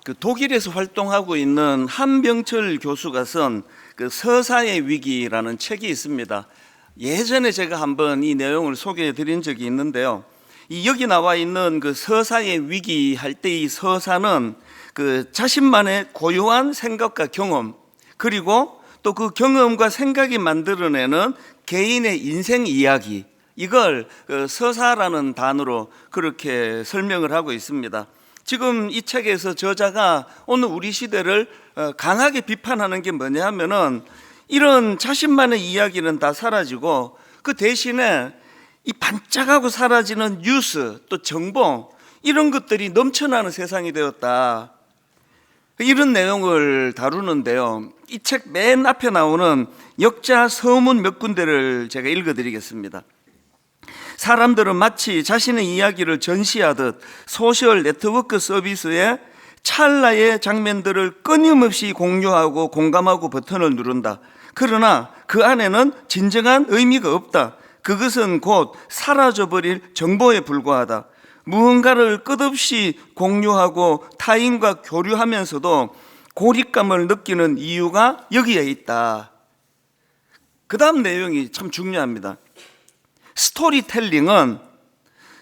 그 독일에서 활동하고 있는 한병철 교수가 쓴 그 서사의 위기라는 책이 있습니다. 예전에 제가 한번 이 내용을 소개해 드린 적이 있는데요. 이 여기 나와 있는 그 서사의 위기 할 때 이 서사는 그 자신만의 고유한 생각과 경험, 그리고 또 그 경험과 생각이 만들어내는 개인의 인생 이야기, 이걸 서사라는 단어로 그렇게 설명을 하고 있습니다. 지금 이 책에서 저자가 오늘 우리 시대를 강하게 비판하는 게 뭐냐 하면은, 이런 자신만의 이야기는 다 사라지고 그 대신에 이 반짝하고 사라지는 뉴스, 또 정보, 이런 것들이 넘쳐나는 세상이 되었다, 이런 내용을 다루는데요. 이 책 맨 앞에 나오는 역자 서문 몇 군데를 제가 읽어드리겠습니다. 사람들은 마치 자신의 이야기를 전시하듯 소셜 네트워크 서비스에 찰나의 장면들을 끊임없이 공유하고 공감하고 버튼을 누른다. 그러나 그 안에는 진정한 의미가 없다. 그것은 곧 사라져버릴 정보에 불과하다. 무언가를 끝없이 공유하고 타인과 교류하면서도 고립감을 느끼는 이유가 여기에 있다. 그 다음 내용이 참 중요합니다. 스토리텔링은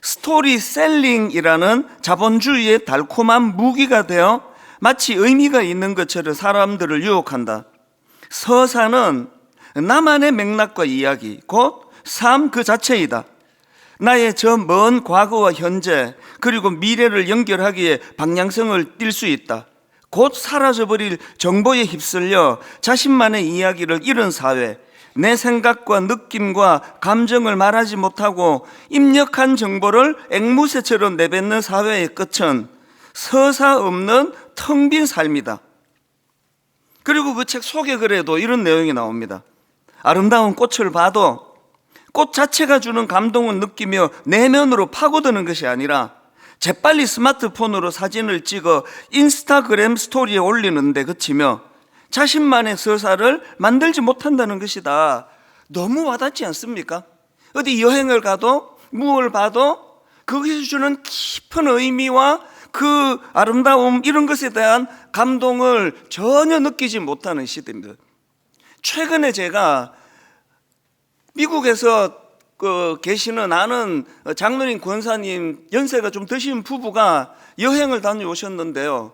스토리셀링이라는 자본주의의 달콤한 무기가 되어 마치 의미가 있는 것처럼 사람들을 유혹한다. 서사는 나만의 맥락과 이야기, 곧 삶 그 자체이다. 나의 저 먼 과거와 현재, 그리고 미래를 연결하기에 방향성을 띌 수 있다. 곧 사라져버릴 정보에 휩쓸려 자신만의 이야기를 잃은 사회, 내 생각과 느낌과 감정을 말하지 못하고 입력한 정보를 앵무새처럼 내뱉는 사회의 끝은 서사 없는 텅 빈 삶이다. 그리고 그 책 소개글에도 이런 내용이 나옵니다. 아름다운 꽃을 봐도 꽃 자체가 주는 감동을 느끼며 내면으로 파고드는 것이 아니라 재빨리 스마트폰으로 사진을 찍어 인스타그램 스토리에 올리는 데 그치며 자신만의 서사를 만들지 못한다는 것이다. 너무 와닿지 않습니까? 어디 여행을 가도 무엇을 봐도 거기서 주는 깊은 의미와 그 아름다움, 이런 것에 대한 감동을 전혀 느끼지 못하는 시대입니다. 최근에 제가 미국에서 계시는 아는 장로님 권사님, 연세가 좀 드신 부부가 여행을 다녀오셨는데요.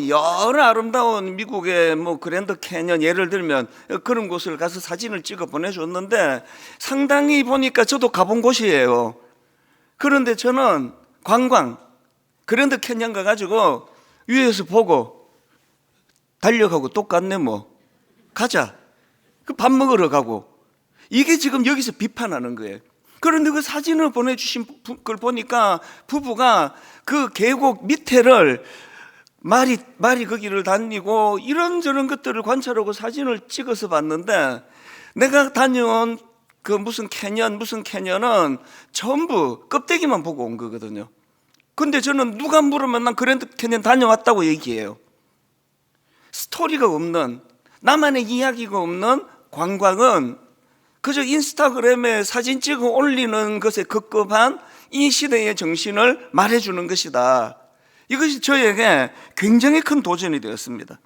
여러 아름다운 미국의 그랜드 캐년, 예를 들면 그런 곳을 가서 사진을 찍어 보내줬는데, 상당히 보니까 저도 가본 곳이에요. 그런데 저는 관광, 그랜드 캐년 가가지고 위에서 보고 달려가고 똑같네, 가자. 그 밥 먹으러 가고. 이게 지금 여기서 비판하는 거예요. 그런데 그 사진을 보내주신 걸 보니까 부부가 그 계곡 밑에를 말이 거기를 다니고 이런저런 것들을 관찰하고 사진을 찍어서 봤는데, 내가 다녀온 그 무슨 캐년은 전부 껍데기만 보고 온 거거든요. 근데 저는 누가 물으면 난 그랜드 캐년 다녀왔다고 얘기해요. 스토리가 없는, 나만의 이야기가 없는 관광은 그저 인스타그램에 사진 찍어 올리는 것에 급급한 이 시대의 정신을 말해주는 것이다. 이것이 저에게 굉장히 큰 도전이 되었습니다.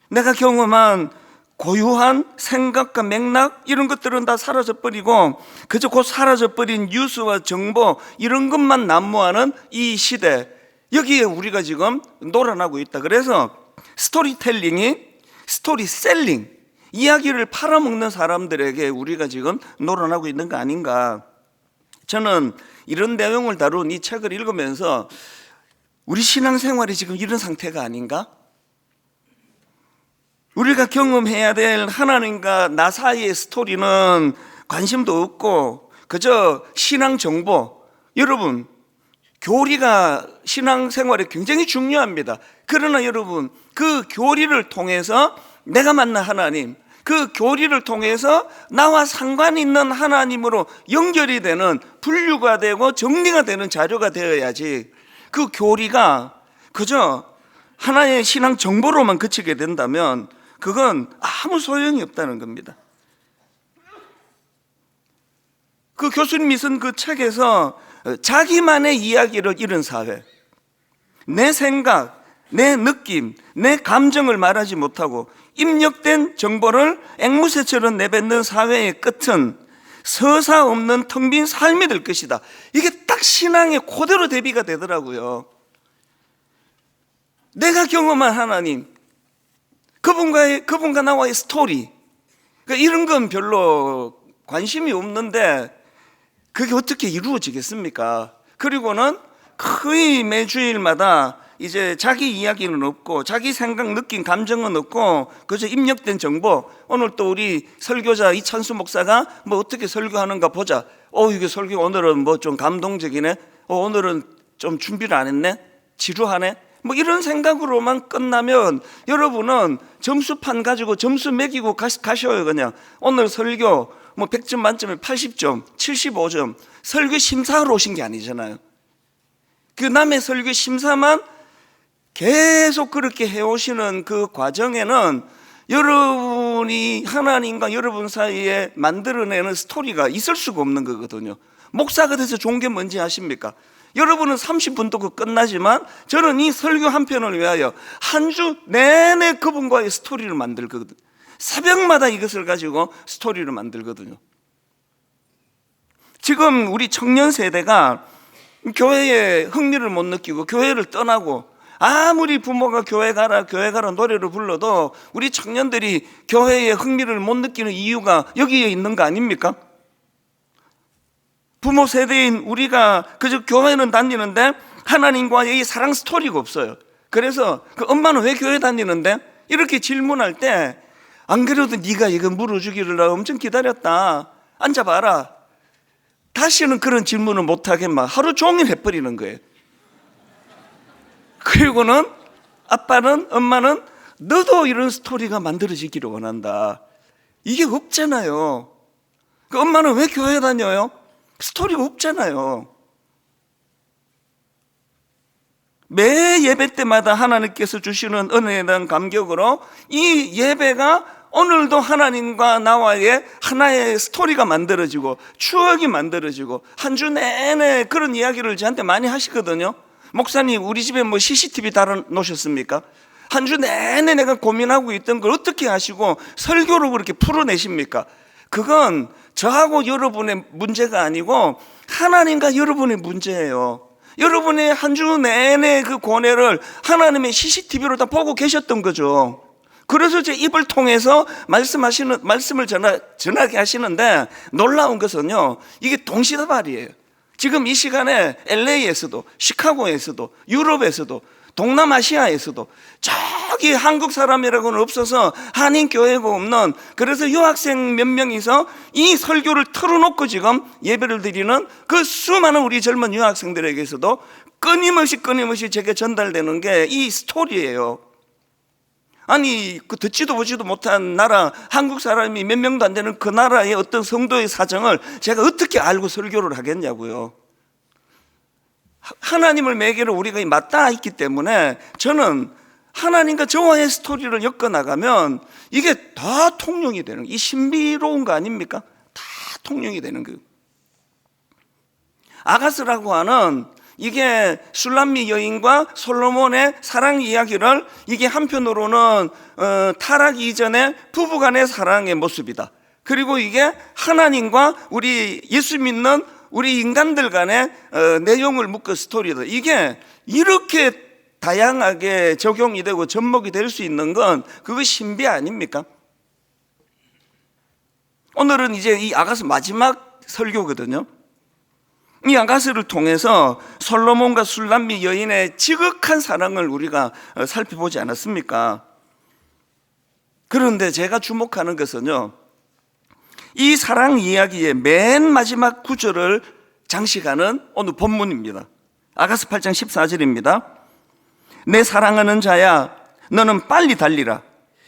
내가 경험한 고유한 생각과 맥락, 이런 것들은 다 사라져버리고 그저 곧 사라져버린 뉴스와 정보, 이런 것만 난무하는 이 시대, 여기에 우리가 지금 놀아나고 있다. 그래서 스토리텔링이 스토리셀링, 이야기를 팔아먹는 사람들에게 우리가 지금 놀아나고 있는 거 아닌가. 저는 이런 내용을 다룬 이 책을 읽으면서 우리 신앙생활이 지금 이런 상태가 아닌가? 우리가 경험해야 될 하나님과 나 사이의 스토리는 관심도 없고 그저 신앙 정보. 여러분, 교리가 신앙생활에 굉장히 중요합니다. 그러나 여러분, 그 교리를 통해서 내가 만난 하나님, 그 교리를 통해서 나와 상관 있는 하나님으로 연결이 되는, 분류가 되고 정리가 되는 자료가 되어야지, 그 교리가 그저 하나의 신앙 정보로만 그치게 된다면 그건 아무 소용이 없다는 겁니다. 그 교수님이 쓴 그 책에서 자기만의 이야기를 잃은 사회, 내 생각, 내 느낌, 내 감정을 말하지 못하고 입력된 정보를 앵무새처럼 내뱉는 사회의 끝은 서사 없는 텅 빈 삶이 될 것이다. 이게 딱 신앙의 그대로 대비가 되더라고요. 내가 경험한 하나님, 그분과 나와의 스토리, 그러니까 이런 건 별로 관심이 없는데 그게 어떻게 이루어지겠습니까? 그리고는 거의 매주일마다 이제 자기 이야기는 없고 자기 생각, 느낌, 감정은 없고 그저 입력된 정보. 오늘 또 우리 설교자 이찬수 목사가 뭐 어떻게 설교하는가 보자. 이게 설교 오늘은 뭐 좀 감동적이네. 오늘은 좀 준비를 안 했네. 지루하네. 뭐 이런 생각으로만 끝나면 여러분은 점수판 가지고 점수 매기고 가셔요. 그냥 오늘 설교 뭐 100점 만점에 80점, 75점. 설교 심사하러 오신 게 아니잖아요. 그 남의 설교 심사만 계속 그렇게 해오시는 그 과정에는 여러분이 하나님과 여러분 사이에 만들어내는 스토리가 있을 수가 없는 거거든요. 목사가 돼서 좋은 게 뭔지 아십니까? 여러분은 30분 듣고 끝나지만 저는 이 설교 한 편을 위하여 한 주 내내 그분과의 스토리를 만들거든요. 새벽마다 이것을 가지고 스토리를 만들거든요. 지금 우리 청년 세대가 교회에 흥미를 못 느끼고 교회를 떠나고 아무리 부모가 교회 가라 노래를 불러도 우리 청년들이 교회에 흥미를 못 느끼는 이유가 여기에 있는 거 아닙니까? 부모 세대인 우리가 그저 교회는 다니는데 하나님과의 이 사랑 스토리가 없어요. 그래서 그 엄마는 왜 교회 다니는데? 이렇게 질문할 때 안 그래도 네가 이거 물어주기를 나 엄청 기다렸다. 앉아봐라. 다시는 그런 질문을 못하게 막 하루 종일 해버리는 거예요. 그리고는 아빠는, 엄마는 너도 이런 스토리가 만들어지기를 원한다. 이게 없잖아요. 그 엄마는 왜 교회 다녀요? 스토리가 없잖아요. 매 예배 때마다 하나님께서 주시는 은혜에 대한 감격으로 이 예배가 오늘도 하나님과 나와의 하나의 스토리가 만들어지고 추억이 만들어지고 한 주 내내 그런 이야기를 저한테 많이 하시거든요. 목사님, 우리 집에 뭐 CCTV 달아놓으셨습니까? 한 주 내내 내가 고민하고 있던 걸 어떻게 하시고 설교로 그렇게 풀어내십니까? 그건 저하고 여러분의 문제가 아니고 하나님과 여러분의 문제예요. 여러분의 한 주 내내 그 고뇌를 하나님의 CCTV로 다 보고 계셨던 거죠. 그래서 제 입을 통해서 말씀을 전하게 하시는데 놀라운 것은요, 이게 동시다발이에요. 지금 이 시간에 LA에서도, 시카고에서도, 유럽에서도, 동남아시아에서도 저기 한국 사람이라고는 없어서 한인교회가 없는, 그래서 유학생 몇 명이서 이 설교를 틀어놓고 지금 예배를 드리는 그 수많은 우리 젊은 유학생들에게서도 끊임없이 제게 전달되는 게 이 스토리예요. 아니, 그 듣지도 보지도 못한 나라, 한국 사람이 몇 명도 안 되는 그 나라의 어떤 성도의 사정을 제가 어떻게 알고 설교를 하겠냐고요. 하나님을 매개로 우리가 맞닿아 있기 때문에 저는 하나님과 저와의 스토리를 엮어나가면 이게 다 통용이 되는, 이 신비로운 거 아닙니까? 다 통용이 되는 거예요. 아가스라고 하는 이게 술람미 여인과 솔로몬의 사랑 이야기를, 이게 한편으로는 타락 이전의 부부간의 사랑의 모습이다. 그리고 이게 하나님과 우리 예수 믿는 우리 인간들 간의 내용을 묶은 스토리다. 이게 이렇게 다양하게 적용이 되고 접목이 될 수 있는 건 그거 신비 아닙니까? 오늘은 이제 이 아가스 마지막 설교거든요. 이 아가스를 통해서 솔로몬과 술람미 여인의 지극한 사랑을 우리가 살펴보지 않았습니까? 그런데 제가 주목하는 것은요, 이 사랑 이야기의 맨 마지막 구절을 장식하는 오늘 본문입니다. 아가스 8장 14절입니다. 내 사랑하는 자야, 너는 빨리 달리라.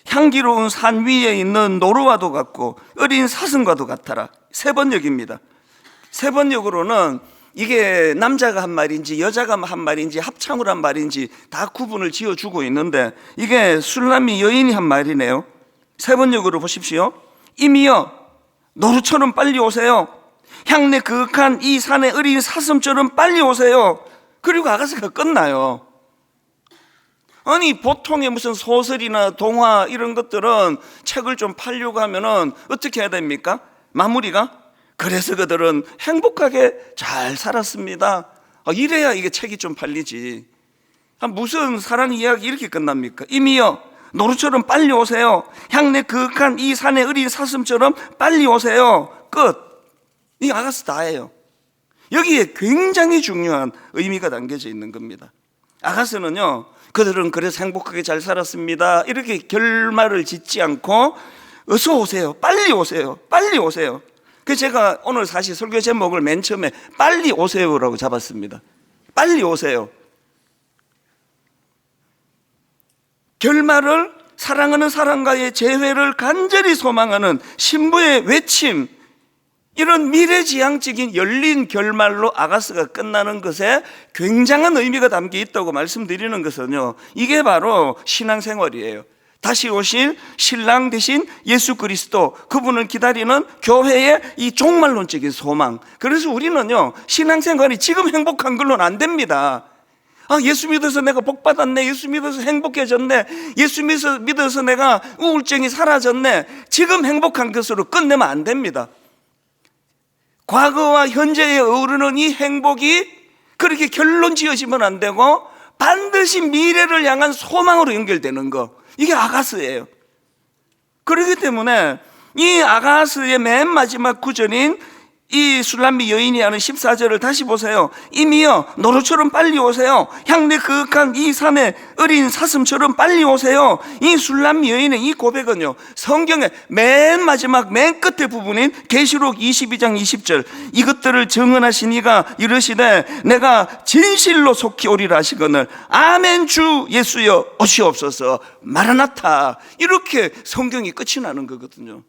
향기로운 산 위에 있는 노루와도 같고 어린 사슴과도 같아라. 세 번역입니다. 세 번역으로는 이게 남자가 한 말인지 여자가 한 말인지 합창으로 한 말인지 다 구분을 지어주고 있는데 이게 술람미 여인이 한 말이네요. 세 번역으로 보십시오. 이미여, 노루처럼 빨리 오세요. 향내 그윽한 이 산의 어린 사슴처럼 빨리 오세요. 그리고 아가스가 끝나요. 아니 보통의 무슨 소설이나 동화 이런 것들은 책을 좀 팔려고 하면은 어떻게 해야 됩니까? 마무리가? 그래서 그들은 행복하게 잘 살았습니다. 이래야 이게 책이 좀 팔리지. 무슨 사랑 이야기 이렇게 끝납니까? 이미여 노루처럼 빨리 오세요. 향내 그윽한 이 산의 어린 사슴처럼 빨리 오세요. 끝. 이 아가스 다예요. 여기에 굉장히 중요한 의미가 담겨져 있는 겁니다. 아가스는요, 그들은 그래서 행복하게 잘 살았습니다 이렇게 결말을 짓지 않고 어서 오세요, 빨리 오세요, 빨리 오세요. 그래서 제가 오늘 사실 설교 제목을 맨 처음에 빨리 오세요라고 잡았습니다. 빨리 오세요. 결말을 사랑하는 사람과의 재회를 간절히 소망하는 신부의 외침, 이런 미래지향적인 열린 결말로 아가스가 끝나는 것에 굉장한 의미가 담겨 있다고 말씀드리는 것은요, 이게 바로 신앙생활이에요. 다시 오실 신랑 되신 예수 그리스도, 그분을 기다리는 교회의 이 종말론적인 소망. 그래서 우리는요, 신앙생활이 지금 행복한 걸로는 안 됩니다. 예수 믿어서 내가 복 받았네, 예수 믿어서 행복해졌네, 예수 믿어서 내가 우울증이 사라졌네, 지금 행복한 것으로 끝내면 안 됩니다. 과거와 현재에 어우르는 이 행복이 그렇게 결론 지어지면 안 되고 반드시 미래를 향한 소망으로 연결되는 거, 이게 아가스예요. 그렇기 때문에 이 아가스의 맨 마지막 구절인 이 술람미 여인이 하는 14절을 다시 보세요. 이미여 노루처럼 빨리 오세요. 향내 그윽한 이 산의 어린 사슴처럼 빨리 오세요. 이 술람미 여인의 이 고백은요, 성경의 맨 마지막 맨 끝에 부분인 계시록 22장 20절, 이것들을 증언하신 이가 이르시되 내가 진실로 속히 오리라 하시거늘 아멘 주 예수여 오시옵소서 마라나타, 이렇게 성경이 끝이 나는 거거든요.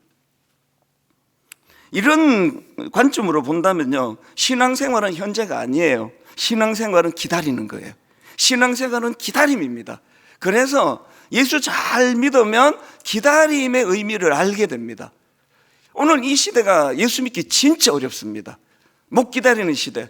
이런 관점으로 본다면요, 신앙생활은 현재가 아니에요. 신앙생활은 기다리는 거예요. 신앙생활은 기다림입니다. 그래서 예수 잘 믿으면 기다림의 의미를 알게 됩니다. 오늘 이 시대가 예수 믿기 진짜 어렵습니다. 못 기다리는 시대.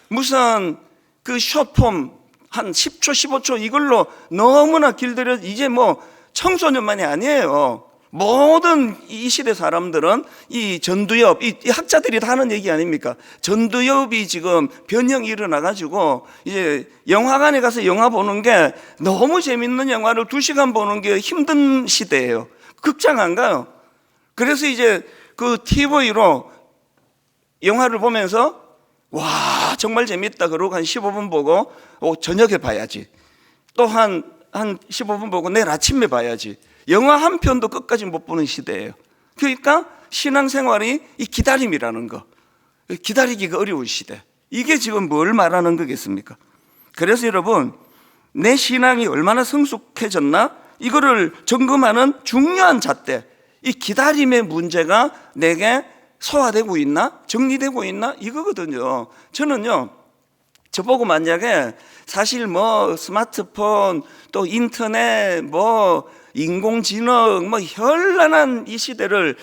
무슨 숏폼 한 10초 15초 이걸로 너무나 길들여, 이제 뭐 청소년만이 아니에요. 모든 이 시대 사람들은 이 전두엽, 이 학자들이 다 하는 얘기 아닙니까? 전두엽이 지금 변형이 일어나가지고 이제 영화관에 가서 영화 보는 게, 너무 재밌는 영화를 2시간 보는 게 힘든 시대예요. 극장 안 가요. 그래서 이제 그 TV로 영화를 보면서 와 정말 재밌다 그러고 한 15분 보고 저녁에 봐야지, 또 한 15분 보고 내일 아침에 봐야지. 영화 한 편도 끝까지 못 보는 시대예요. 그러니까 신앙생활이 이 기다림이라는 거, 기다리기가 어려운 시대, 이게 지금 뭘 말하는 거겠습니까? 그래서 여러분, 내 신앙이 얼마나 성숙해졌나, 이거를 점검하는 중요한 잣대, 이 기다림의 문제가 내게 소화되고 있나, 정리되고 있나, 이거거든요. 저는요, 저보고 만약에 사실 뭐 스마트폰 또 인터넷 뭐 인공지능 뭐 현란한 이 시대를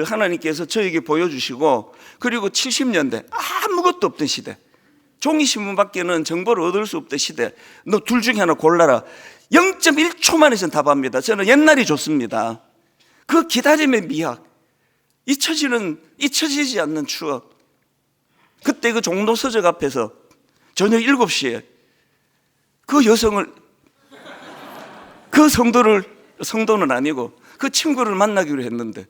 하나님께서 저에게 보여주시고, 그리고 70년대 아무것도 없던 시대, 종이신문밖에는 정보를 얻을 수 없던 시대, 너 둘 중에 하나 골라라. 0.1초 만에 전 답합니다. 저는 옛날이 좋습니다. 그 기다림의 미학, 잊혀지지 않는 추억. 그때 그 종로 서적 앞에서 저녁 7시에 그 여성을, 그 성도는 아니고 그 친구를 만나기로 했는데,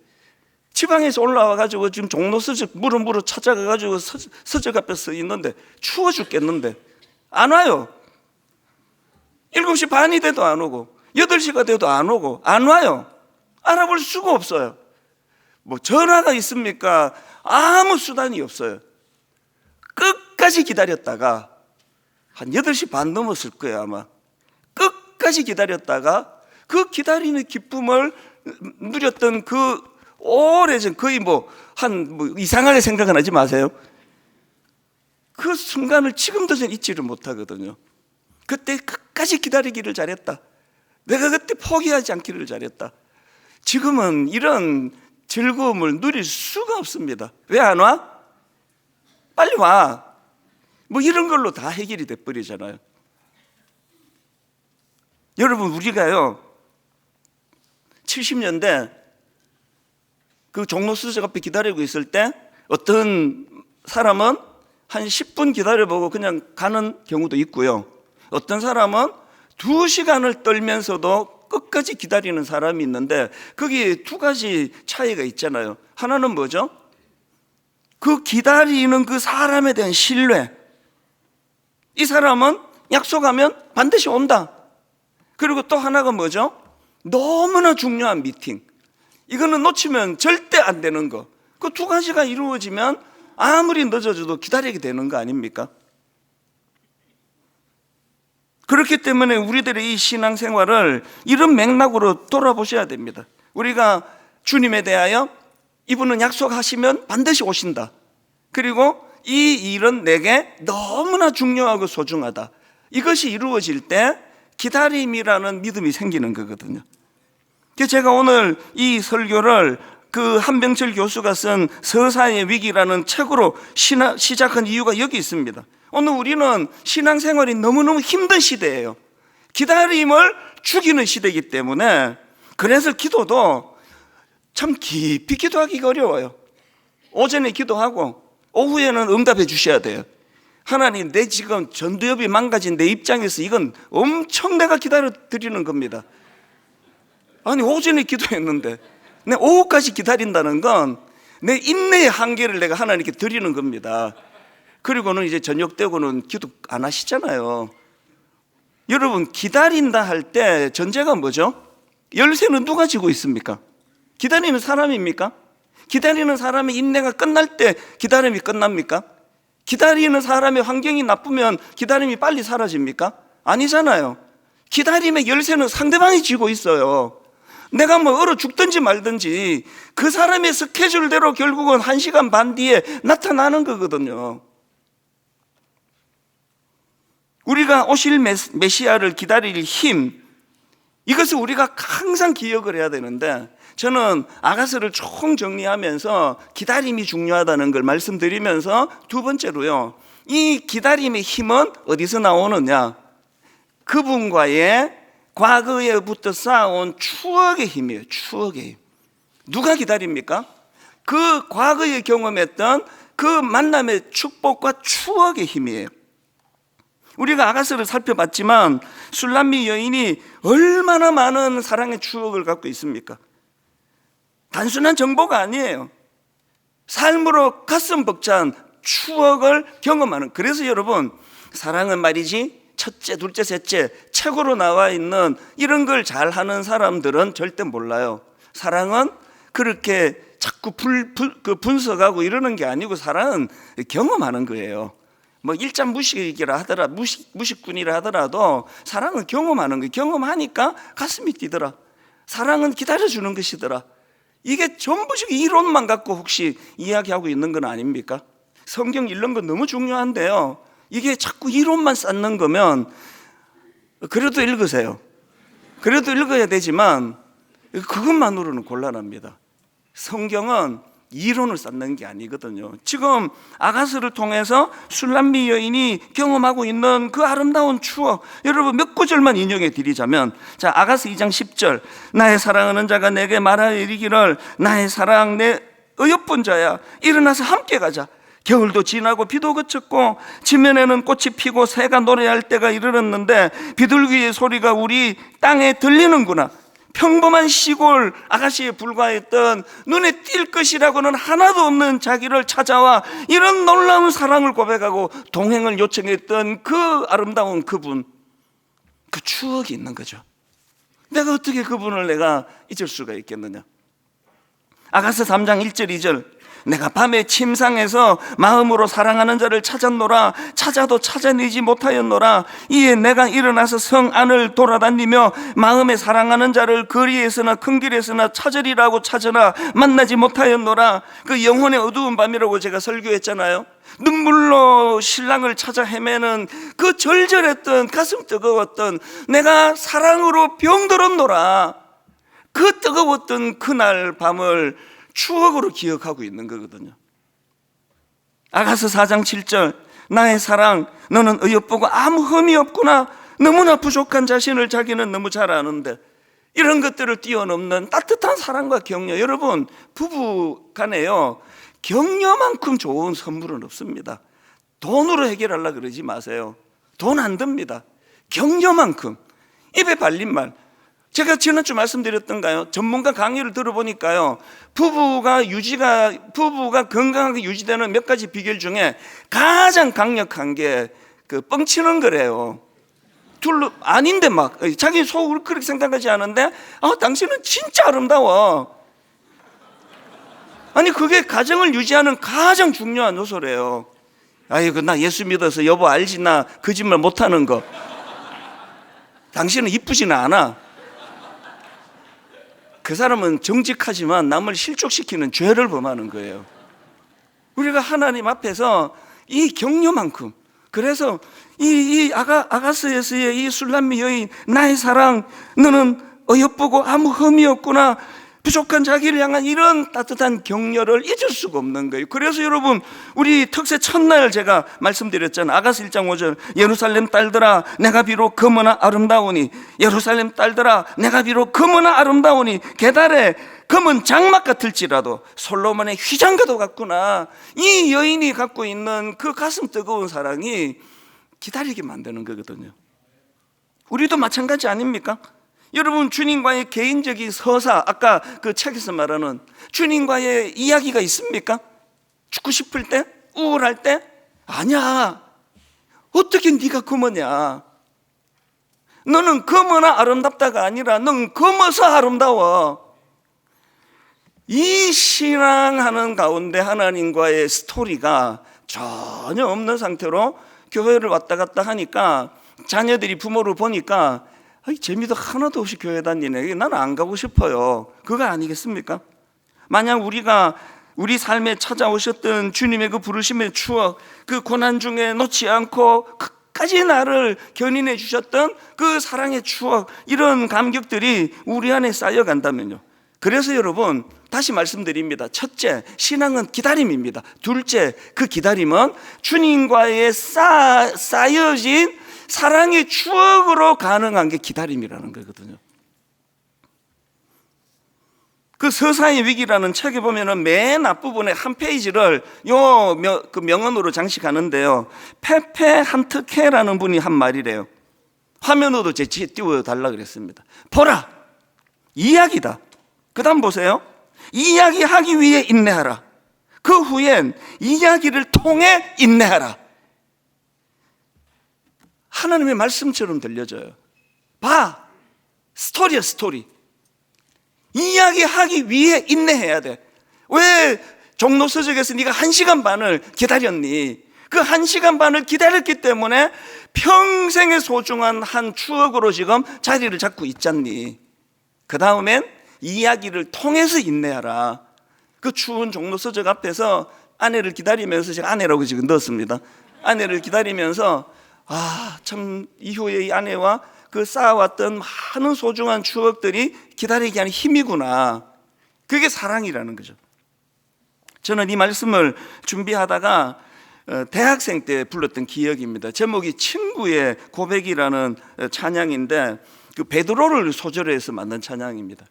지방에서 올라와가지고 지금 종로 서적 무릎 찾아가가지고 서적 앞에 서 있는데 추워 죽겠는데 안 와요. 7시 반이 돼도 안 오고 8시가 돼도 안 오고 안 와요. 알아볼 수가 없어요. 뭐 전화가 있습니까? 아무 수단이 없어요. 끝까지 기다렸다가 한 8시 반 넘었을 거예요 아마. 끝까지 기다렸다가 그 기다리는 기쁨을 누렸던 그 오래전, 거의 뭐 이상하게 생각은 하지 마세요. 그 순간을 지금도 전 잊지를 못하거든요. 그때 끝까지 기다리기를 잘했다. 내가 그때 포기하지 않기를 잘했다. 지금은 이런 즐거움을 누릴 수가 없습니다. 왜 안 와? 빨리 와. 뭐 이런 걸로 다 해결이 돼버리잖아요. 여러분, 우리가요 70년대 그 종로 수석 앞에 기다리고 있을 때 어떤 사람은 한 10분 기다려보고 그냥 가는 경우도 있고요, 어떤 사람은 2시간을 떨면서도 끝까지 기다리는 사람이 있는데, 거기에 두 가지 차이가 있잖아요. 하나는 뭐죠? 그 기다리는 그 사람에 대한 신뢰. 이 사람은 약속하면 반드시 온다. 그리고 또 하나가 뭐죠? 너무나 중요한 미팅. 이거는 놓치면 절대 안 되는 거. 그 두 가지가 이루어지면 아무리 늦어져도 기다리게 되는 거 아닙니까? 그렇기 때문에 우리들의 이 신앙생활을 이런 맥락으로 돌아보셔야 됩니다. 우리가 주님에 대하여 이분은 약속하시면 반드시 오신다. 그리고 이 일은 내게 너무나 중요하고 소중하다. 이것이 이루어질 때 기다림이라는 믿음이 생기는 거거든요. 그래서 제가 오늘 이 설교를 그 한병철 교수가 쓴 서사의 위기라는 책으로 시작한 이유가 여기 있습니다. 오늘 우리는 신앙생활이 너무너무 힘든 시대예요. 기다림을 죽이는 시대이기 때문에, 그래서 기도도 참 깊이 기도하기가 어려워요. 오전에 기도하고 오후에는 응답해 주셔야 돼요. 하나님, 내 지금 전두엽이 망가진 내 입장에서 이건 엄청 내가 기다려 드리는 겁니다. 아니, 오전에 기도했는데 내 오후까지 기다린다는 건 내 인내의 한계를 내가 하나님께 드리는 겁니다. 그리고는 이제 저녁 되고는 기도 안 하시잖아요. 여러분, 기다린다 할 때 전제가 뭐죠? 열쇠는 누가 쥐고 있습니까? 기다리는 사람입니까? 기다리는 사람의 인내가 끝날 때 기다림이 끝납니까? 기다리는 사람의 환경이 나쁘면 기다림이 빨리 사라집니까? 아니잖아요. 기다림의 열쇠는 상대방이 쥐고 있어요. 내가 뭐 얼어 죽든지 말든지 그 사람의 스케줄대로 결국은 1시간 반 뒤에 나타나는 거거든요. 우리가 오실 메시아를 기다릴 힘, 이것을 우리가 항상 기억을 해야 되는데, 저는 아가서를 총 정리하면서 기다림이 중요하다는 걸 말씀드리면서, 두 번째로요, 이 기다림의 힘은 어디서 나오느냐? 그분과의 과거에부터 쌓아온 추억의 힘이에요. 추억의 힘. 누가 기다립니까? 그 과거에 경험했던 그 만남의 축복과 추억의 힘이에요. 우리가 아가서를 살펴봤지만 술람미 여인이 얼마나 많은 사랑의 추억을 갖고 있습니까? 단순한 정보가 아니에요. 삶으로 가슴 벅찬 추억을 경험하는. 그래서 여러분, 사랑은 말이지 첫째, 둘째, 셋째 책으로 나와 있는 이런 걸 잘하는 사람들은 절대 몰라요. 사랑은 그렇게 자꾸 분석하고 이러는 게 아니고, 사랑은 경험하는 거예요. 뭐 일장 무식이라 하더라, 무식군이라 하더라도 사랑은 경험하는 거예요. 경험하니까 가슴이 뛰더라. 사랑은 기다려주는 것이더라. 이게 전부씩 이론만 갖고 혹시 이야기하고 있는 건 아닙니까? 성경 읽는 건 너무 중요한데요, 이게 자꾸 이론만 쌓는 거면 그래도 읽으세요. 그래도 읽어야 되지만 그것만으로는 곤란합니다. 성경은 이론을 쌓는 게 아니거든요. 지금 아가서를 통해서 술람미 여인이 경험하고 있는 그 아름다운 추억, 여러분 몇 구절만 인용해 드리자면, 자, 아가서 2장 10절, 나의 사랑하는 자가 내게 말하여 이르기를, 나의 사랑 내 어여쁜 자야, 일어나서 함께 가자. 겨울도 지나고 비도 그쳤고 지면에는 꽃이 피고 새가 노래할 때가 이르렀는데 비둘기의 소리가 우리 땅에 들리는구나. 평범한 시골 아가씨에 불과했던 눈에 띌 것이라고는 하나도 없는 자기를 찾아와 이런 놀라운 사랑을 고백하고 동행을 요청했던 그 아름다운 그분, 그 추억이 있는 거죠. 내가 어떻게 그분을 내가 잊을 수가 있겠느냐. 아가서 3장 1절 2절, 내가 밤에 침상에서 마음으로 사랑하는 자를 찾았노라. 찾아도 찾아내지 못하였노라. 이에 내가 일어나서 성 안을 돌아다니며 마음에 사랑하는 자를 거리에서나 큰 길에서나 찾으리라고 찾으나 만나지 못하였노라. 그 영혼의 어두운 밤이라고 제가 설교했잖아요. 눈물로 신랑을 찾아 헤매는 그 절절했던, 가슴 뜨거웠던, 내가 사랑으로 병들었노라. 그 뜨거웠던 그날 밤을 추억으로 기억하고 있는 거거든요. 아가서 4장 7절, 나의 사랑 너는 어여쁘고 아무 흠이 없구나. 너무나 부족한 자신을 자기는 너무 잘 아는데 이런 것들을 뛰어넘는 따뜻한 사랑과 격려. 여러분, 부부 간에요, 격려만큼 좋은 선물은 없습니다. 돈으로 해결하려고 그러지 마세요. 돈 안 듭니다. 격려만큼. 입에 발린 말. 제가 지난주 말씀드렸던가요? 전문가 강의를 들어보니까요, 부부가 건강하게 유지되는 몇 가지 비결 중에 가장 강력한 게 그 뻥치는 거래요. 아닌데 막 자기 속으로 그렇게 생각하지 않은데, 당신은 진짜 아름다워. 아니, 그게 가정을 유지하는 가장 중요한 요소래요. 아이고, 나 예수 믿어서 여보 알지, 나 거짓말 못하는 거. 당신은 이쁘지는 않아. 그 사람은 정직하지만 남을 실족시키는 죄를 범하는 거예요. 우리가 하나님 앞에서 이 격려만큼, 그래서 이 아가스에서의 이 술람미 여인, 나의 사랑, 너는 어여쁘고 아무 흠이 없구나, 부족한 자기를 향한 이런 따뜻한 격려를 잊을 수가 없는 거예요. 그래서 여러분, 우리 특세 첫날 제가 말씀드렸잖아요. 아가스 1장 5절, 예루살렘 딸들아 내가 비록 검으나 아름다우니, 예루살렘 딸들아 내가 비록 검으나 아름다우니, 계달에 검은 장막 같을지라도 솔로몬의 휘장과도 같구나. 이 여인이 갖고 있는 그 가슴 뜨거운 사랑이 기다리게 만드는 거거든요. 우리도 마찬가지 아닙니까? 여러분, 주님과의 개인적인 서사, 아까 그 책에서 말하는 주님과의 이야기가 있습니까? 죽고 싶을 때? 우울할 때? 아니야. 어떻게 네가 검으냐? 너는 검으나 아름답다가 아니라 넌 검어서 아름다워. 이 신앙하는 가운데 하나님과의 스토리가 전혀 없는 상태로 교회를 왔다 갔다 하니까 자녀들이 부모를 보니까 재미도 하나도 없이 교회 다니네. 나는 안 가고 싶어요. 그거 아니겠습니까? 만약 우리가 우리 삶에 찾아오셨던 주님의 그 부르심의 추억, 그 고난 중에 놓지 않고 끝까지 나를 견인해 주셨던 그 사랑의 추억, 이런 감격들이 우리 안에 쌓여간다면요. 그래서 여러분, 다시 말씀드립니다. 첫째, 신앙은 기다림입니다. 둘째, 그 기다림은 주님과의 쌓여진 사랑의 추억으로 가능한 게 기다림이라는 거거든요. 그 서사의 위기라는 책에 보면은 맨 앞부분에 한 페이지를 그 명언으로 장식하는데요, 페페 한트케라는 분이 한 말이래요. 화면으로도 제치에 띄워달라 그랬습니다. 보라, 이야기다. 그 다음 보세요. 이야기하기 위해 인내하라. 그 후엔 이야기를 통해 인내하라. 하나님의 말씀처럼 들려져요. 봐, 스토리야, 스토리. 이야기하기 위해 인내해야 돼. 왜 종로서적에서 네가 1시간 반을 기다렸니? 그 1시간 반을 기다렸기 때문에 평생의 소중한 한 추억으로 지금 자리를 잡고 있잖니. 그 다음엔 이야기를 통해서 인내하라. 그 추운 종로서적 앞에서 아내를 기다리면서, 제가 아내라고 지금 넣었습니다. 아내를 기다리면서 참 이후에 이 아내와 그 쌓아왔던 많은 소중한 추억들이 기다리게 하는 힘이구나. 그게 사랑이라는 거죠. 저는 이 말씀을 준비하다가 대학생 때 불렀던 기억입니다. 제목이 친구의 고백이라는 찬양인데, 그 베드로를 소재로 해서 만든 찬양입니다.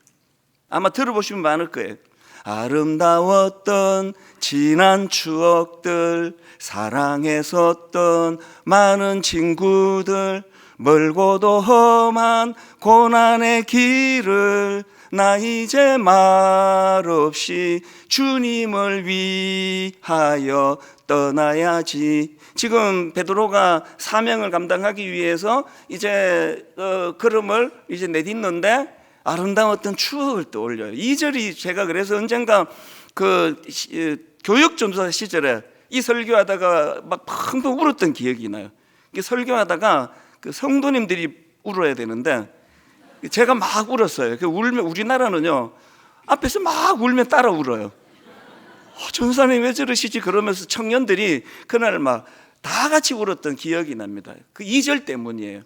아마 들어보시면 많을 거예요. 아름다웠던 지난 추억들, 사랑했었던 많은 친구들, 멀고도 험한 고난의 길을 나 이제 말없이 주님을 위하여 떠나야지. 지금 베드로가 사명을 감당하기 위해서 이제 걸음을 이제 내딛는데 아름다웠던 추억을 떠올려요. 2절이 제가 그래서 언젠가 그 교육전도사 시절에 이 설교하다가 막 펑펑 울었던 기억이 나요. 설교하다가 그 성도님들이 울어야 되는데 제가 막 울었어요. 울면, 우리나라는요 앞에서 막 울면 따라 울어요. 전사님 왜 저러시지? 그러면서 청년들이 그날 막 다 같이 울었던 기억이 납니다. 그 2절 때문이에요.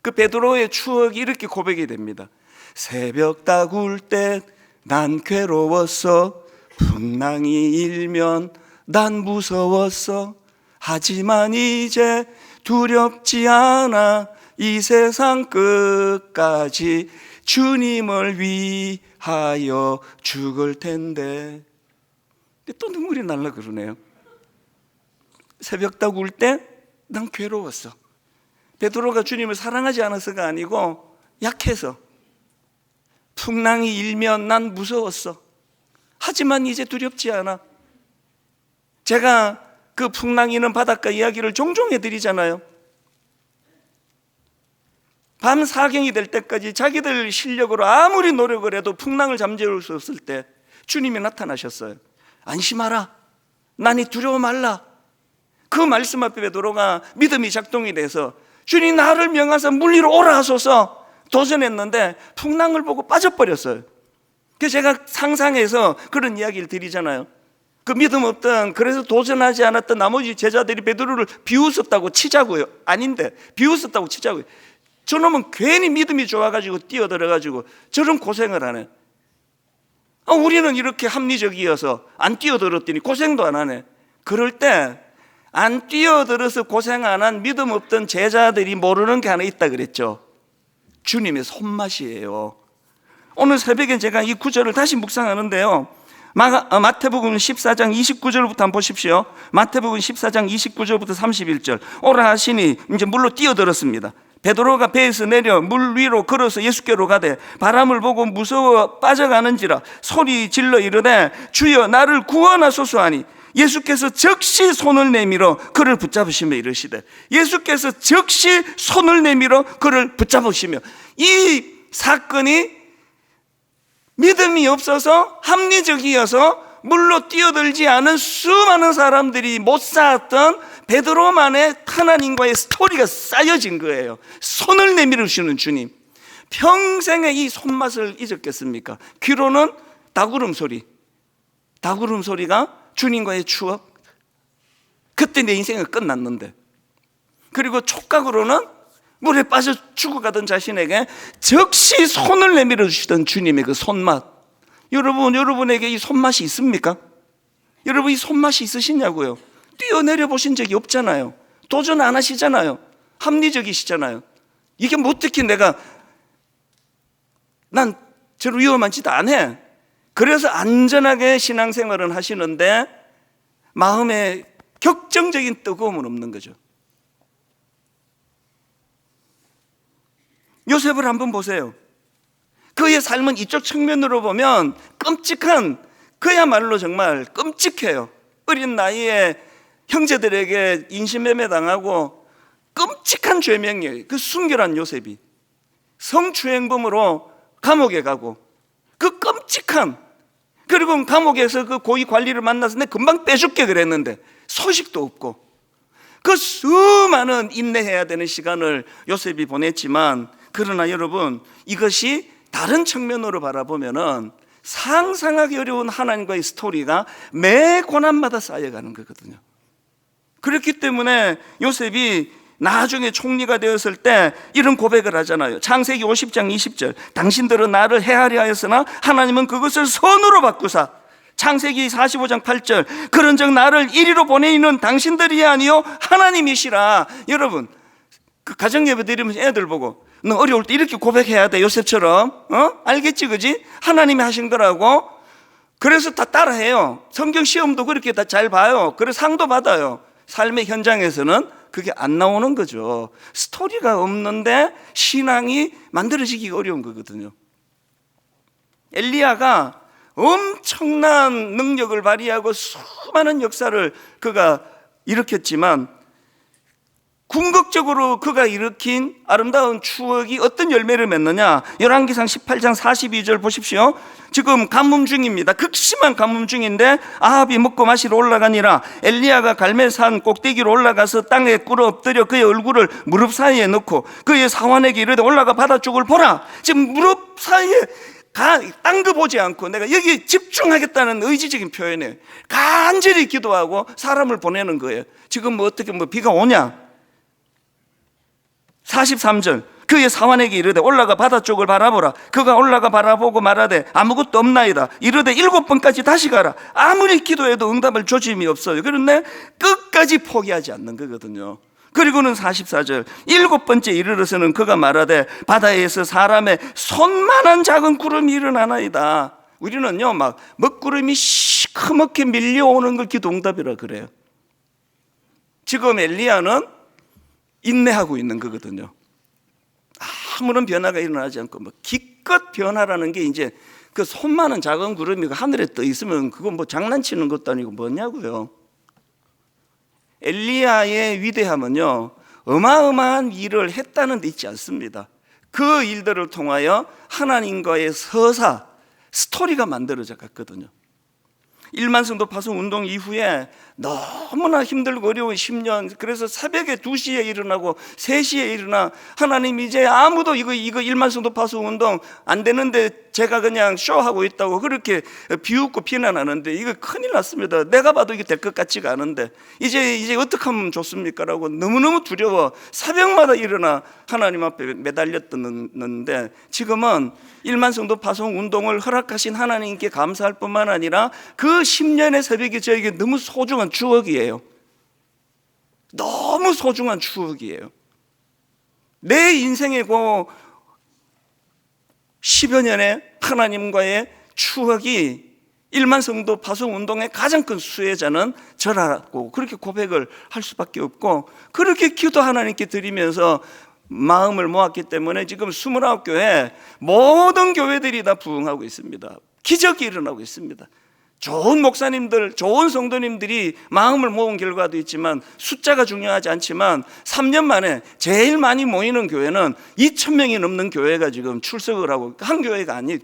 그 베드로의 추억이 이렇게 고백이 됩니다. 새벽 다구울 때 난 괴로웠어. 풍랑이 일면 난 무서웠어. 하지만 이제 두렵지 않아. 이 세상 끝까지 주님을 위하여 죽을 텐데. 또 눈물이 날라 그러네요. 새벽닭 울 때 난 괴로웠어. 베드로가 주님을 사랑하지 않아서가 아니고 약해서. 풍랑이 일면 난 무서웠어. 하지만 이제 두렵지 않아. 제가 그 풍랑이 있는 바닷가 이야기를 종종 해드리잖아요. 밤 4경이 될 때까지 자기들 실력으로 아무리 노력을 해도 풍랑을 잠재울 수 없을 때 주님이 나타나셨어요. 안심하라, 나니 두려워 말라. 그 말씀 앞에 베드로가 믿음이 작동이 돼서 주님 나를 명하사 물 위로 오라 하소서 도전했는데 풍랑을 보고 빠져버렸어요. 그래서 제가 상상해서 그런 이야기를 드리잖아요. 그 믿음 없던, 그래서 도전하지 않았던 나머지 제자들이 베드로를 비웃었다고 치자고요. 아닌데 비웃었다고 치자고요. 저놈은 괜히 믿음이 좋아가지고 뛰어들어가지고 저런 고생을 하네. 우리는 이렇게 합리적이어서 안 뛰어들었더니 고생도 안 하네. 그럴 때 안 뛰어들어서 고생 안 한 믿음 없던 제자들이 모르는 게 하나 있다 그랬죠. 주님의 손맛이에요. 오늘 새벽에 제가 이 구절을 다시 묵상하는데요, 마태복음 14장 29절부터 한번 보십시오. 마태복음 14장 29절부터 31절. 오라 하시니 이제 물로 뛰어들었습니다. 베드로가 배에서 내려 물 위로 걸어서 예수께로 가되 바람을 보고 무서워 빠져가는지라 소리 질러 이르되 주여 나를 구원하소서 하니 예수께서 즉시 손을 내밀어 그를 붙잡으시며 이르시되, 예수께서 즉시 손을 내밀어 그를 붙잡으시며. 이 사건이 믿음이 없어서 합리적이어서 물로 뛰어들지 않은 수많은 사람들이 못 쌓았던 베드로만의 하나님과의 스토리가 쌓여진 거예요. 손을 내밀으시는 주님. 평생에 이 손맛을 잊었겠습니까? 귀로는 닭울음 소리, 닭울음 소리가 주님과의 추억. 그때 내 인생은 끝났는데. 그리고 촉각으로는 물에 빠져 죽어가던 자신에게 즉시 손을 내밀어 주시던 주님의 그 손맛. 여러분에게 이 손맛이 있습니까? 여러분 이 손맛이 있으시냐고요? 뛰어내려 보신 적이 없잖아요. 도전 안 하시잖아요. 합리적이시잖아요. 이게 뭐 어떻게 난 저런 위험한 짓 안 해. 그래서 안전하게 신앙생활은 하시는데 마음에 격정적인 뜨거움은 없는 거죠. 요셉을 한번 보세요. 그의 삶은 이쪽 측면으로 보면 끔찍한, 그야말로 정말 끔찍해요. 어린 나이에 형제들에게 인신매매 당하고 끔찍한 죄명이에요. 그 순결한 요셉이 성추행범으로 감옥에 가고, 그 끔찍한, 그리고 감옥에서 그 고위 관리를 만나서 내 금방 빼줄게 그랬는데 소식도 없고, 그 수많은 인내해야 되는 시간을 요셉이 보냈지만, 그러나 여러분 이것이 다른 측면으로 바라보면은 상상하기 어려운 하나님과의 스토리가 매 고난마다 쌓여가는 거거든요. 그렇기 때문에 요셉이 나중에 총리가 되었을 때 이런 고백을 하잖아요. 창세기 50장 20절. 당신들은 나를 해하려 하였으나 하나님은 그것을 선으로 바꾸사. 창세기 45장 8절. 그런즉 나를 이리로 보내이는 당신들이 아니요 하나님이시라. 여러분 그 가정예배 드리면서 애들 보고 너 어려울 때 이렇게 고백해야 돼, 요셉처럼. 알겠지, 그지? 하나님이 하신 거라고. 그래서 다 따라해요. 성경 시험도 그렇게 다 잘 봐요. 그래서 상도 받아요. 삶의 현장에서는 그게 안 나오는 거죠. 스토리가 없는데 신앙이 만들어지기가 어려운 거거든요. 엘리야가 엄청난 능력을 발휘하고 수많은 역사를 그가 일으켰지만, 궁극적으로 그가 일으킨 아름다운 추억이 어떤 열매를 맺느냐. 열왕기상 18장 42절 보십시오. 지금 가뭄 중입니다. 극심한 가뭄 중인데 아합이 먹고 마시러 올라가니라. 엘리야가 갈멜산 꼭대기로 올라가서 땅에 꿇어 엎드려 그의 얼굴을 무릎 사이에 넣고 그의 사환에게 이르되 올라가 바다 쪽을 보라. 지금 무릎 사이에 딴 거 보지 않고 내가 여기 집중하겠다는 의지적인 표현에 간절히 기도하고 사람을 보내는 거예요. 지금 뭐 어떻게 비가 오냐. 43절. 그의 사환에게 이르되 올라가 바다 쪽을 바라보라. 그가 올라가 바라보고 말하되 아무것도 없나이다. 이르되 7번까지 다시 가라. 아무리 기도해도 응답을 조짐이 없어요. 그런데 끝까지 포기하지 않는 거거든요. 그리고는 44절, 일곱 번째 이르러서는 그가 말하되 바다에서 사람의 손만한 작은 구름이 일어나나이다. 우리는요 막 먹구름이 시커멓게 밀려오는 걸 기도응답이라 그래요. 지금 엘리야는 인내하고 있는 거거든요. 아무런 변화가 일어나지 않고 뭐 기껏 변화라는 게 이제 그 손만한 작은 구름이 하늘에 떠 있으면 그건 뭐 장난치는 것도 아니고 뭐냐고요. 엘리야의 위대함은요 어마어마한 일을 했다는 데 있지 않습니다. 그 일들을 통하여 하나님과의 서사, 스토리가 만들어져 갔거든요. 1만 성도 파송 운동 이후에 너무나 힘들고 어려운 10년, 그래서 새벽에 2시에 일어나고 3시에 일어나, 하나님 이제 아무도 이거 1만 성도 파송 운동 안 되는데 제가 그냥 쇼하고 있다고 그렇게 비웃고 비난하는데 이거 큰일 났습니다. 내가 봐도 이게 될 것 같지가 않은데 이제 어떻게 하면 좋습니까? 라고 너무너무 두려워 새벽마다 일어나 하나님 앞에 매달렸었는데, 지금은 1만 성도 파송 운동을 허락하신 하나님께 감사할 뿐만 아니라 그 10년의 새벽이 저에게 너무 소중한 추억이에요. 너무 소중한 추억이에요. 내 인생의 그 10여 년의 하나님과의 추억이 1만 성도 파송 운동의 가장 큰 수혜자는 저라고 그렇게 고백을 할 수밖에 없고, 그렇게 기도 하나님께 드리면서 마음을 모았기 때문에 지금 29교회 모든 교회들이 다 부흥하고 있습니다. 기적이 일어나고 있습니다. 좋은 목사님들, 좋은 성도님들이 마음을 모은 결과도 있지만 숫자가 중요하지 않지만 3년 만에 제일 많이 모이는 교회는 2,000명이 넘는 교회가 지금 출석을 하고, 한 교회가 아니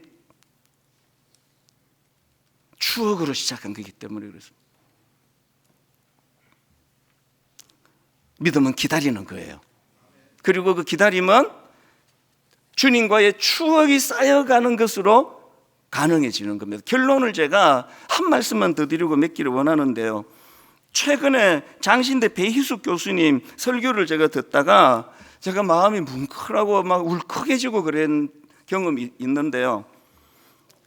추억으로 시작한 거기 때문에 그렇습니다. 믿음은 기다리는 거예요. 그리고 그 기다림은 주님과의 추억이 쌓여가는 것으로 가능해지는 겁니다. 결론을 제가 한 말씀만 더 드리고 맺기를 원하는데요, 최근에 장신대 배희숙 교수님 설교를 제가 듣다가 제가 마음이 뭉클하고 막 울컥해지고 그런 경험이 있는데요,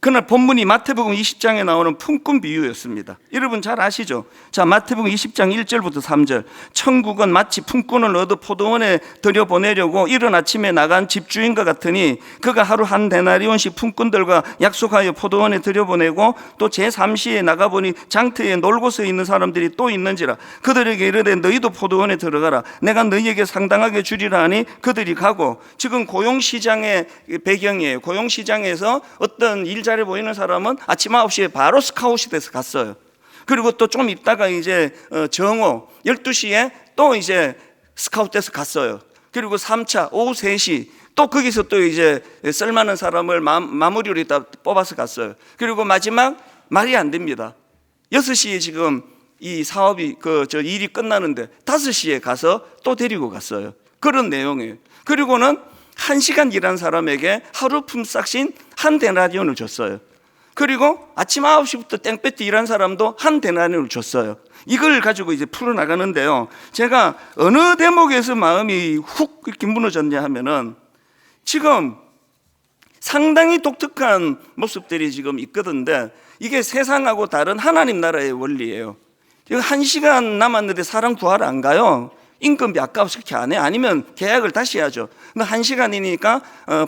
그날 본문이 마태복음 20장에 나오는 품꾼 비유였습니다. 여러분 잘 아시죠? 자, 마태복음 20장 1절부터 3절. 천국은 마치 품꾼을 얻어 포도원에 들여보내려고 이른 아침에 나간 집주인과 같으니 그가 하루 한 데나리온씩 품꾼들과 약속하여 포도원에 들여보내고 또 제3시에 나가보니 장터에 놀고 서 있는 사람들이 또 있는지라. 그들에게 이르되 너희도 포도원에 들어가라. 내가 너희에게 상당하게 주리라 하니 그들이 가고. 지금 고용시장의 배경이에요. 고용시장에서 어떤 일자리 보이는 사람은 아침 9시에 바로 스카웃이 돼서 갔어요. 그리고 또 좀 있다가 이제 정오 12시에 또 이제 스카웃 돼서 갔어요. 그리고 3차 오후 3시 또 거기서 또 이제 쓸만한 사람을 마무리로 있다 뽑아서 갔어요. 그리고 마지막 말이 안 됩니다. 6시에 지금 이 사업이 저 일이 끝나는데 5시에 가서 또 데리고 갔어요. 그런 내용이에요. 그리고는 1시간 일한 사람에게 하루 품삯인 한 데나리온을 줬어요. 그리고 아침 9시부터 땡볕에 일한 사람도 한 데나리온을 줬어요. 이걸 가지고 이제 풀어나가는데요, 제가 어느 대목에서 마음이 훅 이렇게 무너졌냐 하면은 지금 상당히 독특한 모습들이 지금 있거든요. 이게 세상하고 다른 하나님 나라의 원리예요. 1시간 남았는데 사람 구하러 안 가요. 인건비 아까워서 그렇게 안 해. 아니면 계약을 다시 해야죠. 근데 1시간이니까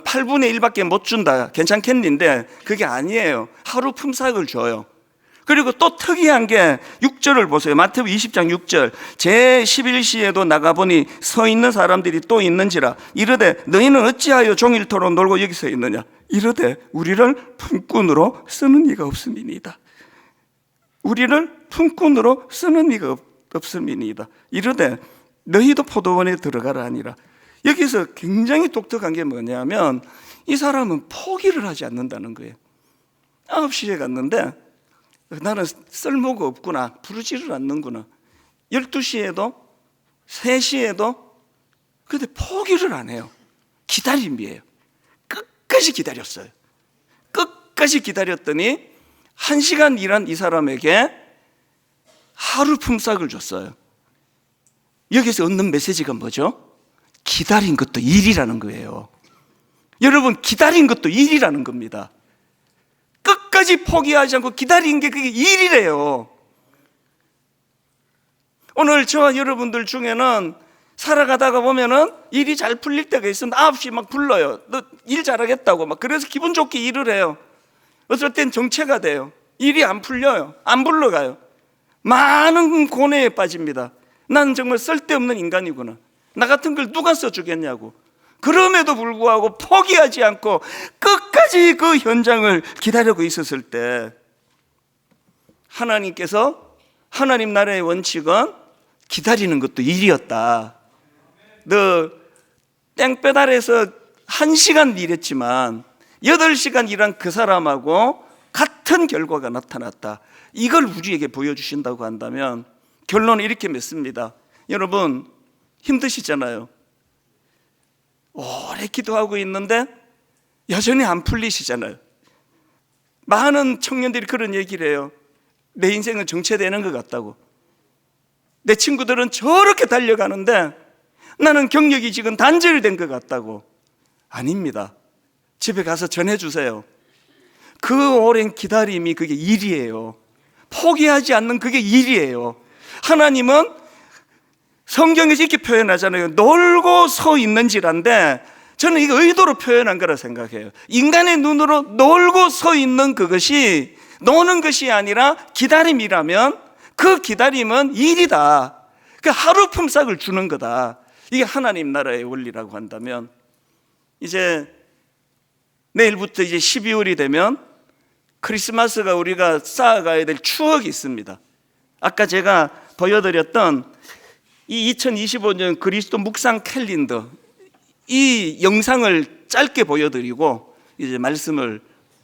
8분의 1밖에 못 준다. 괜찮겠는데 그게 아니에요. 하루 품삯을 줘요. 그리고 또 특이한 게 6절을 보세요. 마태복음 20장 6절. 제11시에도 나가보니 서 있는 사람들이 또 있는지라. 이르되 너희는 어찌하여 종일토록 놀고 여기 서 있느냐. 이르되 우리를 품꾼으로 쓰는 이가 없음이니이다. 우리를 품꾼으로 쓰는 이가 없음이니이다. 이르되 너희도 포도원에 들어가라 하니라. 여기서 굉장히 독특한 게 뭐냐면 이 사람은 포기를 하지 않는다는 거예요. 9시에 갔는데 나는 쓸모가 없구나, 부르지를 않는구나. 12시에도 3시에도 근데 포기를 안 해요. 기다림이에요. 끝까지 기다렸어요. 끝까지 기다렸더니 1시간 일한 이 사람에게 하루 품삯을 줬어요. 여기서 얻는 메시지가 뭐죠? 기다린 것도 일이라는 거예요. 여러분, 기다린 것도 일이라는 겁니다. 끝까지 포기하지 않고 기다린 게 그게 일이래요. 오늘 저와 여러분들 중에는 살아가다가 보면은 일이 잘 풀릴 때가 있으면 9시 막 불러요. 너 일 잘하겠다고 막. 그래서 기분 좋게 일을 해요. 어쩔 땐 정체가 돼요. 일이 안 풀려요. 안 불러가요. 많은 고뇌에 빠집니다. 나는 정말 쓸데없는 인간이구나. 나 같은 걸 누가 써주겠냐고. 그럼에도 불구하고 포기하지 않고 끝까지 그 현장을 기다리고 있었을 때, 하나님께서, 하나님 나라의 원칙은 기다리는 것도 일이었다. 너 땡배달에서 1시간 일했지만 8시간 일한 그 사람하고 같은 결과가 나타났다. 이걸 우리에게 보여주신다고 한다면 결론은 이렇게 맺습니다. 여러분, 힘드시잖아요. 오래 기도하고 있는데 여전히 안 풀리시잖아요. 많은 청년들이 그런 얘기를 해요. 내 인생은 정체되는 것 같다고. 내 친구들은 저렇게 달려가는데 나는 경력이 지금 단절된 것 같다고. 아닙니다. 집에 가서 전해주세요. 그 오랜 기다림이 그게 일이에요. 포기하지 않는 그게 일이에요. 하나님은 성경에서 이렇게 표현하잖아요. 놀고 서 있는지란데, 저는 이거 의도로 표현한 거라 생각해요. 인간의 눈으로 놀고 서 있는 그것이 노는 것이 아니라 기다림이라면 그 기다림은 일이다. 그 하루 품삯을 주는 거다. 이게 하나님 나라의 원리라고 한다면, 이제 내일부터 이제 12월이 되면 크리스마스가 우리가 쌓아가야 될 추억이 있습니다. 아까 제가 보여드렸던 이 2025년 그리스도 묵상 캘린더, 이 영상을 짧게 보여드리고 이제 말씀을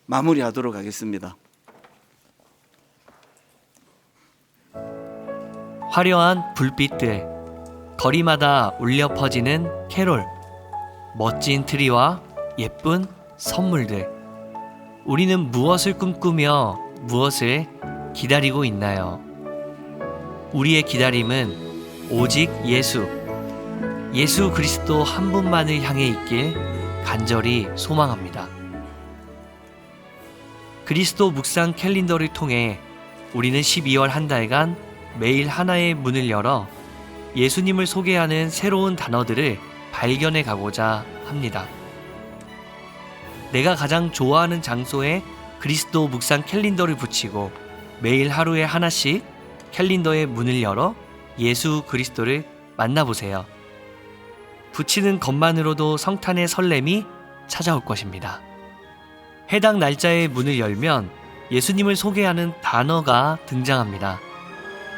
마무리하도록 하겠습니다. 화려한 불빛들, 거리마다 울려 퍼지는 캐롤, 멋진 트리와 예쁜 선물들. 우리는 무엇을 꿈꾸며 무엇을 기다리고 있나요? 우리의 기다림은 오직 예수 그리스도 한 분만을 향해 있길 간절히 소망합니다. 그리스도 묵상 캘린더를 통해 우리는 12월 한 달간 매일 하나의 문을 열어 예수님을 소개하는 새로운 단어들을 발견해 가고자 합니다. 내가 가장 좋아하는 장소에 그리스도 묵상 캘린더를 붙이고 매일 하루에 하나씩 캘린더의 문을 열어 예수 그리스도를 만나보세요. 붙이는 것만으로도 성탄의 설렘이 찾아올 것입니다. 해당 날짜의 문을 열면 예수님을 소개하는 단어가 등장합니다.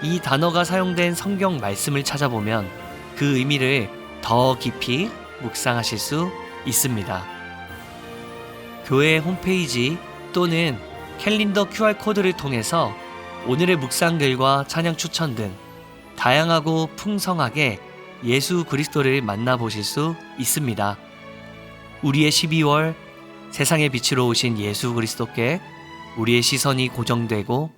이 단어가 사용된 성경 말씀을 찾아보면 그 의미를 더 깊이 묵상하실 수 있습니다. 교회 홈페이지 또는 캘린더 QR코드를 통해서 오늘의 묵상글과 찬양 추천 등 다양하고 풍성하게 예수 그리스도를 만나보실 수 있습니다. 우리의 12월, 세상의 빛으로 오신 예수 그리스도께 우리의 시선이 고정되고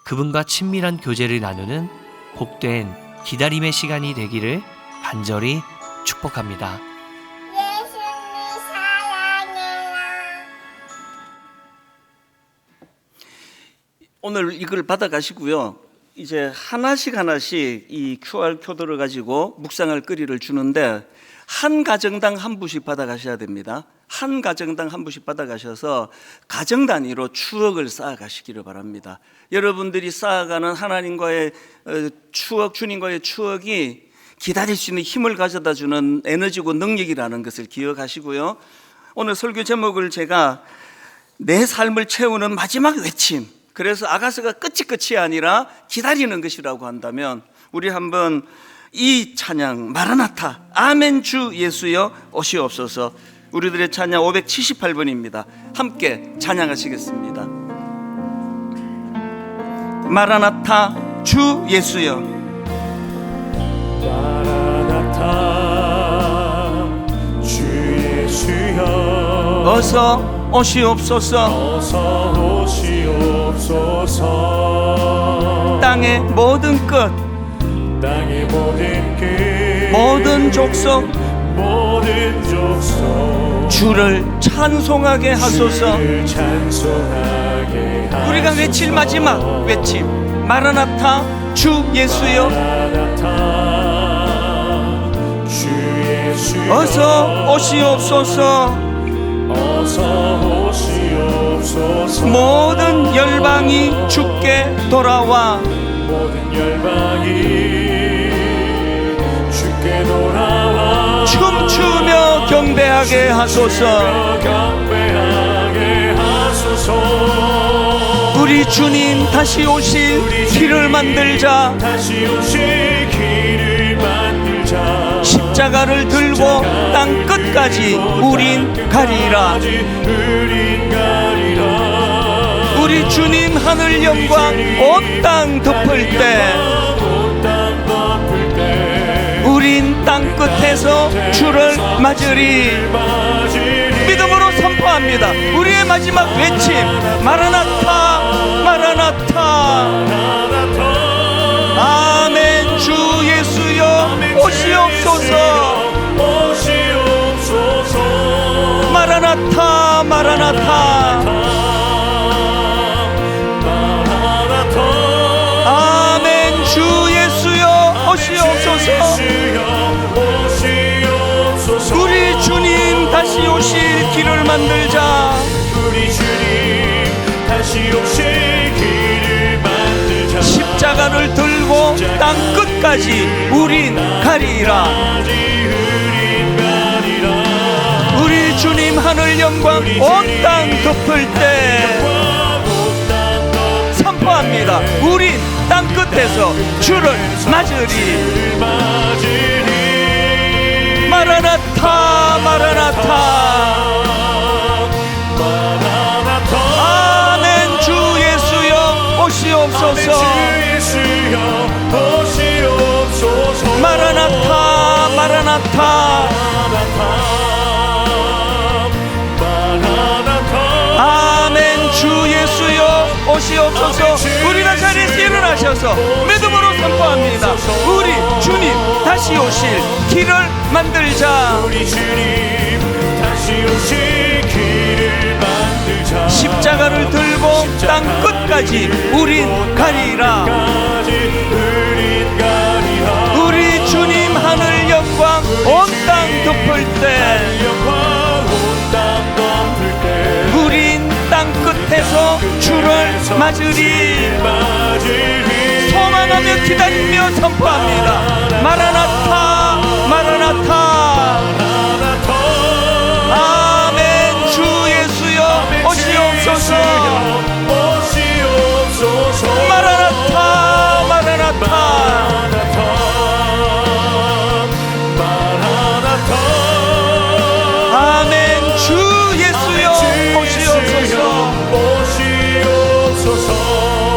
그분과 친밀한 교제를 나누는 복된 기다림의 시간이 되기를 간절히 축복합니다. 예수님 사랑해요. 오늘 이걸 받아가시고요. 이제 하나씩 이 QR 코드를 가지고 묵상할 거리를 주는데 한 가정당 한 부씩 받아가셔야 됩니다. 한 가정당 한 부씩 받아가셔서 가정 단위로 추억을 쌓아가시기를 바랍니다. 여러분들이 쌓아가는 하나님과의 추억, 주님과의 추억이 기다릴 수 있는 힘을 가져다 주는 에너지고 능력이라는 것을 기억하시고요. 오늘 설교 제목을 제가 내 삶을 채우는 마지막 외침, 그래서 아가서가 끝이 아니라 기다리는 것이라고 한다면 우리 한번 이 찬양 마라나타 아멘 주 예수여 오시옵소서, 우리들의 찬양 578번입니다. 함께 찬양하시겠습니다. 마라나타 주 예수여, 마라나타 주 예수여 어서 오시옵소서. 어서 오시옵소서. 땅의 모든 끝, 땅의 모든 끝, 모든 족속 주를 찬송하게 하소서. 주를 찬송하게 하소서. 우리가 외칠 마지막 외침 마라나타 주 예수여, 마라나타 어서 오시옵소서. 어서 오시옵소서. 모든 열방이 주께 돌아와 모든 열방이 주께 돌아와 춤추며 경배하게 하소서. 경배하게 하소서. 우리 주님 다시 오실 길을 만들자. 다시 오실 길을 만들자. 십자가를 들고 땅 끝까지 우린 가리라. 우린 가리라. 우리 주님 하늘 영광 온 땅 덮을 때 온땅 덮을 때 우린 땅 끝에서 주를 맞으리. 믿음으로 선포합니다. 우리의 마지막 외침, 마라나타 마라나타. 아멘. 주 예수여 오시옵소서. 마라나타 마라나타. 아멘. 주 예수여 오시옵소서. 우리 주님 다시 오실 길을 만들자. 우리 주님 다시 오실 길을 만들자. 십자가를 들고 땅 끝까지 우린 가리라. 우리 주님 하늘 영광 온 땅 덮을 때 선포합니다. 우린 땅 끝에서 주를 맞으리. 마라나타 마라나타. 아멘. 주 예수여 오시옵소서. 마라나타 마라나타. 아멘. 주 예수여 오시옵소서. 우리가 자리에서 일어나셔서 믿음으로 선포합니다. 우리 주님 다시 오실 길을 만들자. 우리 주님 다시 오실 길을 만들자. 십자가를 들고 땅 끝까지 우린 가리라. 우리 주님 하늘 영광 온 땅 덮을 때 우린 땅 끝에서 주를 맞으리. 소망하며 기다리며 선포합니다. 마라나타 마라나타. 아멘. 주 예수여 오시옵소서. 마라나타 마라나타. 아멘. 주 예수여 오시옵소서.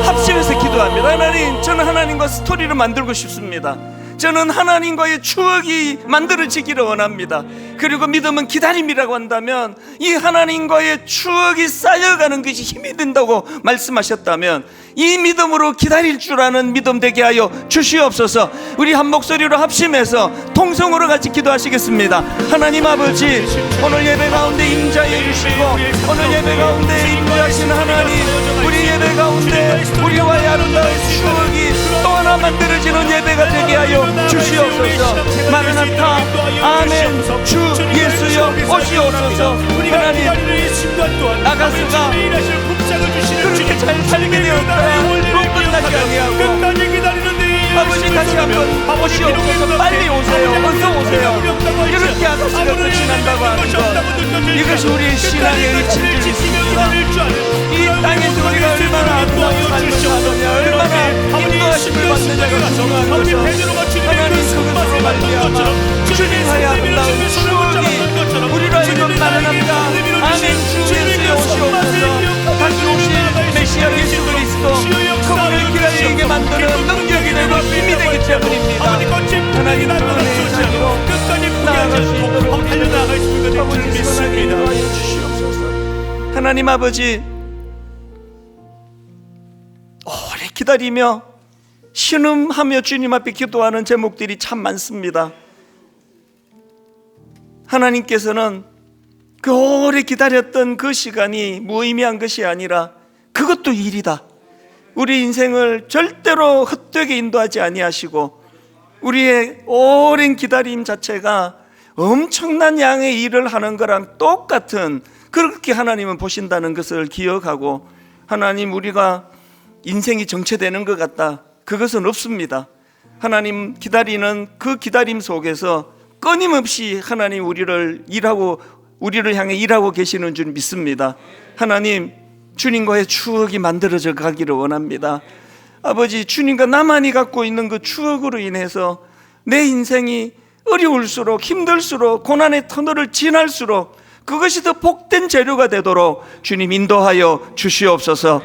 합심해서 기도합니다. 하나님, 저는 하나님과 스토리를 만들고 싶습니다. 저는 하나님과의 추억이 만들어지기를 원합니다. 그리고 믿음은 기다림이라고 한다면 이 하나님과의 추억이 쌓여가는 것이 힘이 된다고 말씀하셨다면 이 믿음으로 기다릴 줄 아는 믿음 되게 하여 주시옵소서. 우리 한 목소리로 합심해서 통성으로 같이 기도하시겠습니다. 하나님 아버지, 오늘 예배 가운데 임자해 주시고 오늘 예배 가운데 임재하신 하나님, 우리 예배 가운데 우리와의 아름다운 추억이 또 하나 만들어지는 예배가 되게 하여 주시옵소서. 마라나타. 아멘. 주 예수여 오시옵소서. 하나님, 아가스가 그렇게 잘 살게 되었다 끝나지 아니하고 아버지 다시 한번 오시옵소서. 빨리 오세요. 어서 오세요. 이렇게 아가씨가 끝이 난다고 하는 것, 이것이 우리의 신앙의 의지를 믿습니다. 이 땅에서 우리가 얼마나 아름다운 삶을 사느냐, 얼마나 인도하심을 받느냐가 중요한 것은 하나님 그것으로 말미암아 주님과의 아름다운 추억이 우리로 하여금 마련합니다. 아멘. 주 예수여 오시옵소서. 다시 오실 메시아 예수 그리스도, 그분을 기다리게 만드는 능력이 되고 힘이 되기 때문입니다. 하나님 그 은혜의 자리로 나아갈 수 있도록 아버지 선하게 인도하여 주시옵소서. 하나님 아버지, 오래 기다리며 신음하며 주님 앞에 기도하는 제목들이 참 많습니다. 하나님께서는 그 오래 기다렸던 그 시간이 무의미한 것이 아니라 그것도 일이다. 우리 인생을 절대로 헛되게 인도하지 아니하시고 우리의 오랜 기다림 자체가 엄청난 양의 일을 하는 거랑 똑같은, 그렇게 하나님은 보신다는 것을 기억하고, 하나님 우리가 인생이 정체되는 것 같다, 그것은 없습니다. 하나님 기다리는 그 기다림 속에서 끊임없이 하나님 우리를 향해 일하고 계시는 줄 믿습니다. 하나님, 주님과의 추억이 만들어져 가기를 원합니다. 아버지, 주님과 나만이 갖고 있는 그 추억으로 인해서 내 인생이 어려울수록, 힘들수록, 고난의 터널을 지날수록 그것이 더 복된 재료가 되도록 주님 인도하여 주시옵소서.